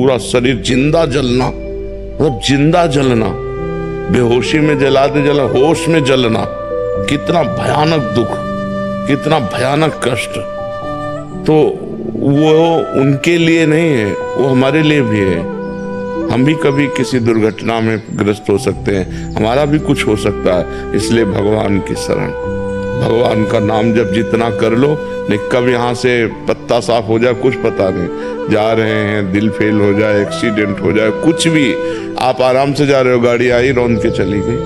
पूरा शरीर जिंदा जलना, मतलब जिंदा जलना, बेहोशी में जलाते जला होश में जलना, कितना भयानक दुख, कितना भयानक कष्ट। तो वो उनके लिए नहीं है, वो हमारे लिए भी है। हम भी कभी किसी दुर्घटना में ग्रस्त हो सकते हैं, हमारा भी कुछ हो सकता है। इसलिए भगवान की शरण, भगवान का नाम जब जितना कर लो, नहीं कब यहाँ से पत्ता साफ हो जाए कुछ पता नहीं। जा रहे हैं, दिल फेल हो जाए, एक्सीडेंट हो जाए, कुछ भी, आप आराम से जा रहे हो, गाड़ी आई रौंद के चली गई।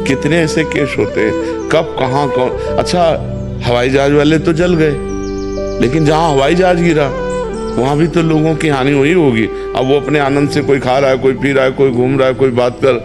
कितने ऐसे केस होते हैं, कब कहाँ कौन। अच्छा, हवाई जहाज वाले तो जल गए, लेकिन जहाँ हवाई जहाज गिरा वहां भी तो लोगों की हानि हुई होगी। अब वो अपने आनंद से कोई खा रहा है, कोई पी रहा है, कोई घूम रहा है, कोई बात कर,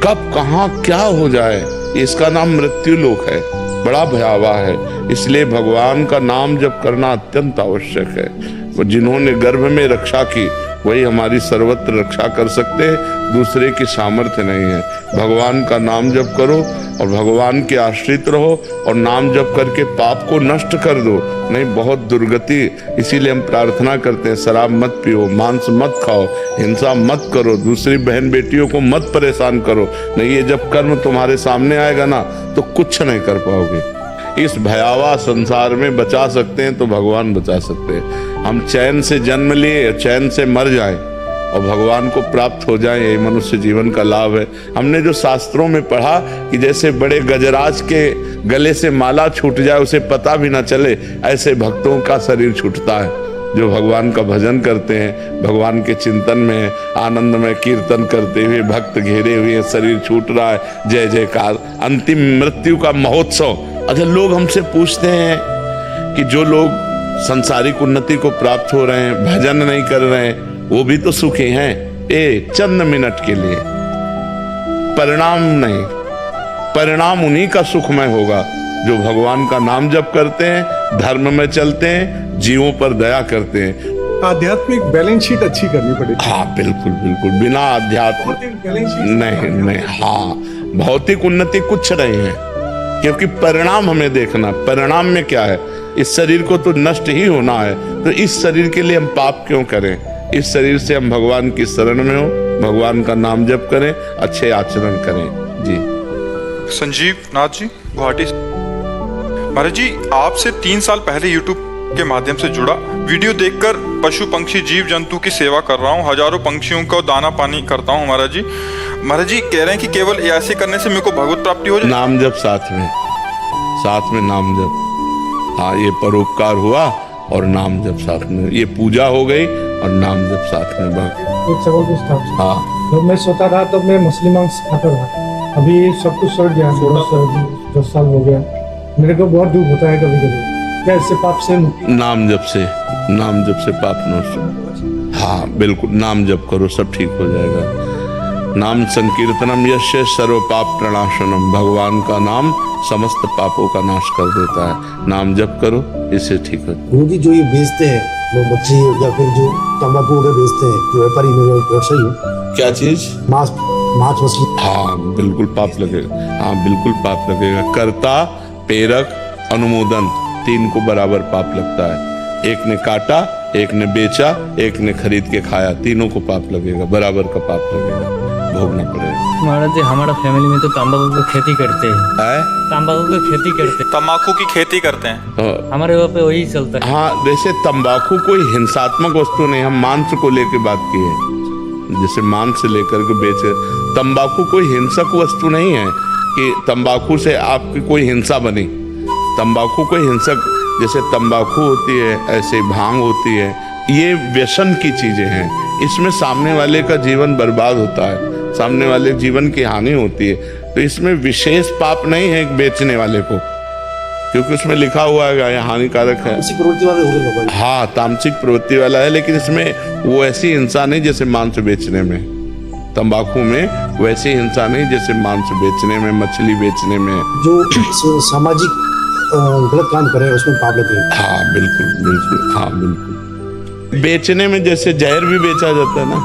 कब कहाँ क्या हो जाए, इसका नाम मृत्यु लोक है, बड़ा भयावह है। इसलिए भगवान का नाम जप करना अत्यंत आवश्यक है। वो जिन्होंने गर्भ में रक्षा की वही हमारी सर्वत्र रक्षा कर सकते हैं, दूसरे की सामर्थ्य नहीं है। भगवान का नाम जप करो और भगवान के आश्रित रहो और नाम जप करके पाप को नष्ट कर दो, नहीं बहुत दुर्गति। इसीलिए हम प्रार्थना करते हैं, शराब मत पियो, मांस मत खाओ, हिंसा मत करो, दूसरी बहन बेटियों को मत परेशान करो। नहीं, ये जब कर्म तुम्हारे सामने आएगा ना तो कुछ नहीं कर पाओगे। इस भयावह संसार में बचा सकते हैं तो भगवान बचा सकते हैं। हम चैन से जन्म लिए, चैन से मर जाएं और भगवान को प्राप्त हो जाएं, यही मनुष्य जीवन का लाभ है। हमने जो शास्त्रों में पढ़ा कि जैसे बड़े गजराज के गले से माला छूट जाए, उसे पता भी ना चले, ऐसे भक्तों का शरीर छूटता है जो भगवान का भजन करते हैं, भगवान के चिंतन में आनंद में कीर्तन करते हुए भक्त घेरे हुए, शरीर छूट रहा है, जय जयकार, अंतिम मृत्यु का महोत्सव। अच्छा, लोग हमसे पूछते हैं कि जो लोग सांसारिक उन्नति को प्राप्त हो रहे हैं, भजन नहीं कर रहे हैं, वो भी तो सुखी हैं। चंद मिनट के लिए, परिणाम नहीं, परिणाम उन्हीं का सुखमय होगा जो भगवान का नाम जप करते हैं, धर्म में चलते हैं, जीवों पर दया करते हैं। आध्यात्मिक बैलेंस शीट अच्छी करनी पड़ेगी। हाँ बिल्कुल बिल्कुल, बिना आध्यात्मिक नहीं, हाँ भौतिक उन्नति कुछ नहीं है, क्योंकि परिणाम हमें देखना। परिणाम में क्या है, इस शरीर को तो नष्ट ही होना है, तो इस शरीर के लिए हम पाप क्यों करें। इस शरीर से हम भगवान की शरण में हो, भगवान का नाम जप करें, अच्छे आचरण करें। जी संजीव नाथ जी, गुवाहाटी। महाराज जी, आपसे 3 साल पहले यूट्यूब के माध्यम से जुड़ा, वीडियो देखकर पशु पंक्षी जीव जंतु की सेवा कर रहा हूँ, हजारों पंक्षियों को दाना पानी करता हूँ। महाराज जी कह रहे हैं कि केवल ऐसे करने से मेरे को भगवत प्राप्ति हो जाए। नाम जप साथ में नाम जप, हाँ ये परोपकार हुआ और नाम जप साथ में, ये पूजा हो गई और नाम जप साथ में। एक सवाल पूछता हूँ। हाँ, जब मैं सोता था तब मैं मछली मांस खाता था, अभी सब कुछ छोड़ दिया, 10 साल हो गया। मेरे को बहुत दुख होता है कभी कभी, क्या इससे पाप से नाम जप से पाप नष्ट। हाँ बिल्कुल, नाम जप करो, सब ठीक हो जाएगा। नाम संकीर्तनम यस्य सर्व पाप प्रणाशनम, भगवान का नाम समस्त पापों का नाश कर देता है। नाम जप करो, इससे ठीक हो। गुरुजी, जो ये बेचते हैं लोग मच्छी या फिर जो तंबाकू वगैरह बेचते हैं, जो व्यापारी व्यवसायी, क्या चीज, मांस मछली, हाँ बिल्कुल पाप लगेगा, हाँ बिल्कुल पाप लगेगा। कर्ता, प्रेरक, अनुमोदन, 3 को बराबर पाप लगता है। एक ने काटा, एक ने बेचा, एक ने खरीद के खाया, तीनों को पाप लगेगा, बराबर का पाप लगेगा, भोगना पड़ेगा। महाराज जी, हमारा फैमिली में तो तंबाकू की खेती करते हैं। तंबाकू की खेती करते हैं, तंबाकू की खेती करते हैं, हमारे वहाँ पे वही चलता है। हाँ, जैसे तंबाकू कोई हिंसात्मक वस्तु नहीं, हम मांस को लेकर बात की है, जैसे मांस से लेकर के बेचे। तंबाकू कोई हिंसक वस्तु नहीं है कि तंबाकू से आपकी कोई हिंसा बनी। तंबाकू कोई हिंसक, जैसे तंबाकू होती है ऐसे भांग होती है, ये व्यसन की चीजें हैं। इसमें सामने वाले का जीवन बर्बाद होता है, सामने वाले जीवन की हानि होती है। तो इसमें विशेष पाप नहीं है बेचने वाले को, क्योंकि उसमें लिखा हुआ है यह हानिकारक है। तामसिक प्रवृत्ति वाले हो गए। हाँ, तामसिक प्रवृत्ति वाला है, लेकिन इसमें वो ऐसी हिंसा नहीं जैसे मांस बेचने में। तंबाकू में वैसी हिंसा नहीं जैसे मांस बेचने में, मछली बेचने में। जो सामाजिक गलत काम करे उसमें पाप लगते हैं। हाँ बिल्कुल बिल्कुल, हाँ बिल्कुल। बेचने में जैसे जहर भी बेचा जाता है ना,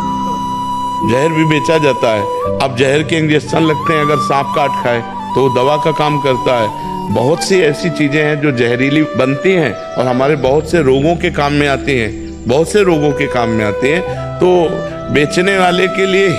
जहर भी बेचा जाता है। अब जहर के इंजेक्शन लगते हैं, अगर सांप काट खाए तो वो दवा का काम करता है। बहुत सी ऐसी चीजें हैं जो जहरीली बनती हैं और हमारे बहुत से रोगों के काम में आती हैं, बहुत से रोगों के काम में आते हैं। तो बेचने वाले के लिए